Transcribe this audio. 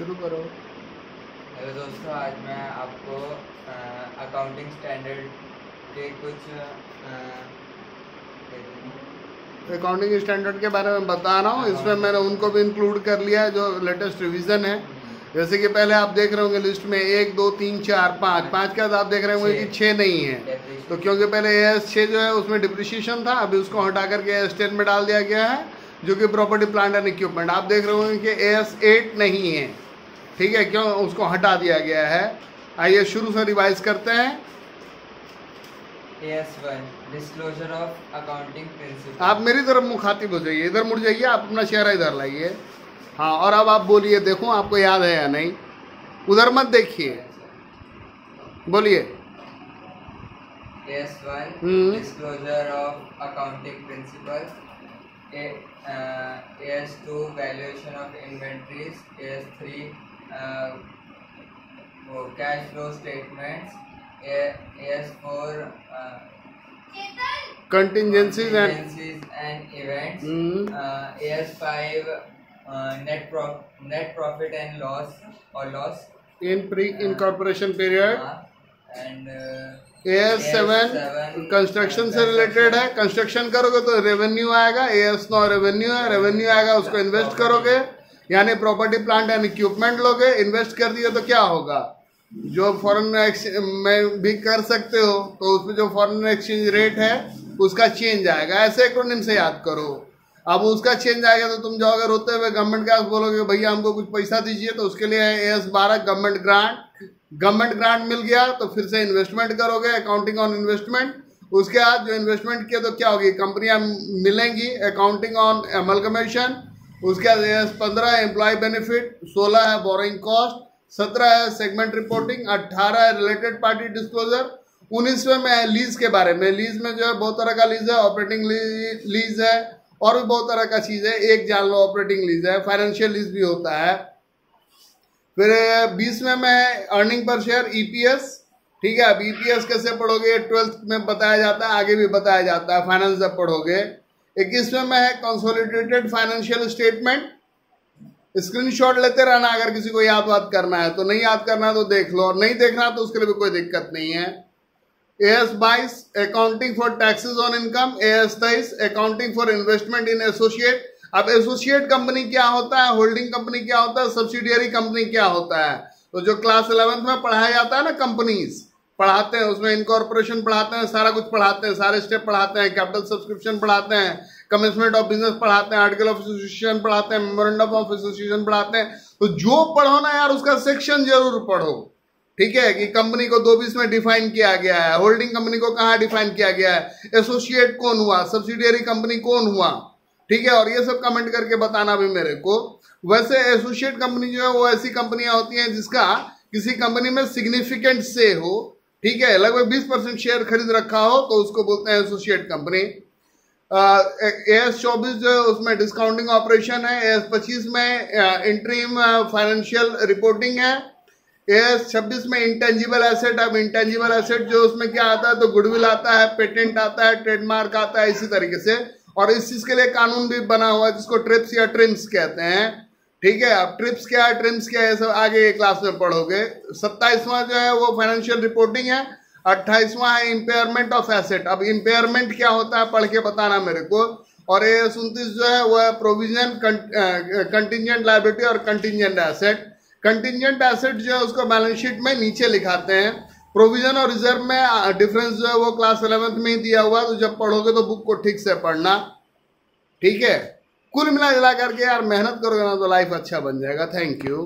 शुरू करो। हेलो दोस्तों, आज मैं आपको अकाउंटिंग स्टैंडर्ड के कुछ अकाउंटिंग स्टैंडर्ड के बारे में बता रहा हूँ। इसमें मैंने उनको भी इंक्लूड कर लिया है जो लेटेस्ट रिवीजन है। जैसे कि पहले आप देख रहे होंगे लिस्ट में 1 2 3 4 5 5 के बाद आप देख रहे होंगे कि 6 नहीं है। तो क्योंकि पहले AS 6 जो है उसमें डिप्रिसिएशन था, अभी उसको हटा करके AS 10 में डाल दिया गया है, जो कि प्रॉपर्टी प्लांट एंड इक्विपमेंट। आप देख रहे होंगे कि AS 8 नहीं है, ठीक है, क्यों उसको हटा दिया गया है। आइए शुरू से रिवाइज करते हैं। AS1 disclosure of accounting principle. आप मेरी तरफ मुखातिब हो जाइए, इधर मुड़ जाइए, आप अपना चेहरा इधर लाइए। हाँ, और अब आप बोलिए, देखो आपको याद है या नहीं, उधर मत देखिए, बोलिए। AS1 disclosure of accounting principle. AS2 valuation of inventories. AS3 cash flow statements. AS4 contingencies and events. AS5 net profit and loss in pre incorporation period. And AS7 construction से रिलेटेड है। कंस्ट्रक्शन करोगे तो revenue आएगा। AS9 revenue है, revenue आएगा उसको invest करोगे, यानी प्रॉपर्टी प्लांट एंड इक्विपमेंट लोगे। इन्वेस्ट कर दिए तो क्या होगा, जो फॉरेन में भी कर सकते हो तो उसमें जो फॉरेन एक्सचेंज रेट है उसका चेंज आएगा। ऐसे एक्रोनिम से याद करो। अब उसका चेंज आएगा तो तुम जाओगे रोते हुए गवर्नमेंट के पास, बोलोगे भैया हमको कुछ पैसा दीजिए, तो उसके लिए AS12 government grant. Government grant मिल गया तो फिर से इन्वेस्टमेंट करोगे, अकाउंटिंग ऑन इन्वेस्टमेंट। उसके बाद जो इन्वेस्टमेंट किया तो क्या होगी, कंपनियां मिलेंगी, अकाउंटिंग ऑन अमलगमेशन। उसके बाद AS15 एम्प्लॉय बेनिफिट। 16 है बोरोइंग कॉस्ट। 17 है सेगमेंट रिपोर्टिंग। 18 है रिलेटेड पार्टी डिस्क्लोजर। 19वें में है लीज के बारे में। लीज में जो है बहुत तरह का लीज है, ऑपरेटिंग लीज है और भी बहुत तरह का चीज है। एक जान लो ऑपरेटिंग लीज है, फाइनेंशियल लीज भी होता है। फिर 20वें में अर्निंग पर शेयर EPS, ठीक है। अब EPS कैसे पढ़ोगे 12th में बताया जाता है, आगे भी बताया जाता है फाइनेंस जब पढ़ोगे। 21वें में है कंसोलिडेटेड फाइनेंशियल स्टेटमेंट। स्क्रीनशॉट लेते रहना अगर किसी को याद वाद करना है तो, नहीं याद करना है तो देख लो, और नहीं देखना तो उसके लिए भी कोई दिक्कत नहीं है। AS22 accounting for taxes on income. AS23 accounting for investment in associate. अब एसोसिएट कंपनी क्या होता है, होल्डिंग कंपनी क्या होता है, सब्सिडियरी कंपनी क्या होता है। तो जो क्लास 11th में पढ़ाया जाता है ना, कंपनीज पढ़ाते हैं, उसमें इनकॉर्पोरेशन पढ़ाते हैं, सारा कुछ पढ़ाते हैं, सारे स्टेप पढ़ाते हैं, कैपिटल सब्सक्रिप्शन पढ़ाते हैं, कमेंसमेंट ऑफ बिजनेस पढ़ाते हैं, आर्टिकल ऑफ एसोसिएशन पढ़ाते हैं, मेमोरेंडम ऑफ एसोसिएशन पढ़ाते हैं। तो जो पढ़ो ना यार, उसका सेक्शन जरूर पढ़ो, ठीक है, कि कंपनी को 220 में डिफाइन किया गया है, होल्डिंग कंपनी को कहाँ डिफाइन किया गया है, एसोसिएट कौन हुआ, सब्सिडियरी कंपनी कौन हुआ, ठीक है। और ये सब कमेंट करके बताना भी मेरे को। वैसे एसोसिएट कंपनी जो है वो ऐसी कंपनियां होती हैं जिसका किसी कंपनी में सिग्निफिकेंट से हो, ठीक है, लगभग 20% शेयर खरीद रखा हो तो उसको बोलते हैं एसोसिएट कंपनी। AS24 जो है उसमें डिस्काउंटिंग ऑपरेशन है। AS25 में इंटरिम फाइनेंशियल रिपोर्टिंग है। AS26 में इंटेंजिबल एसेट। अब इंटेंजिबल एसेट जो उसमें क्या आता है, तो गुडविल आता है, पेटेंट आता है, ट्रेडमार्क आता है, इसी तरीके से। और इस चीज के लिए कानून भी बना हुआ है जिसको ट्रिप्स या ट्रिम्स कहते हैं, ठीक है। अब ट्रिप्स क्या है, ट्रिम्स क्या है, सब आगे क्लास में पढ़ोगे। 27वां जो है वो फाइनेंशियल रिपोर्टिंग है। 28वां है इम्पेयरमेंट ऑफ एसेट। अब इम्पेयरमेंट क्या होता है पढ़ के बताना मेरे को। और AS29 जो है वो है प्रोविजन, कंटिजेंट लायबिलिटी और कंटिजेंट एसेट। कंटिजेंट एसेट जो है उसको बैलेंस शीट में नीचे लिखाते हैं। प्रोविजन और रिजर्व में डिफरेंस जो है वो क्लास 11th में ही दिया हुआ, तो जब पढ़ोगे तो बुक को ठीक से पढ़ना, ठीक है। कुल मिला जुला करके यार मेहनत करोगे ना तो लाइफ अच्छा बन जाएगा। Thank you.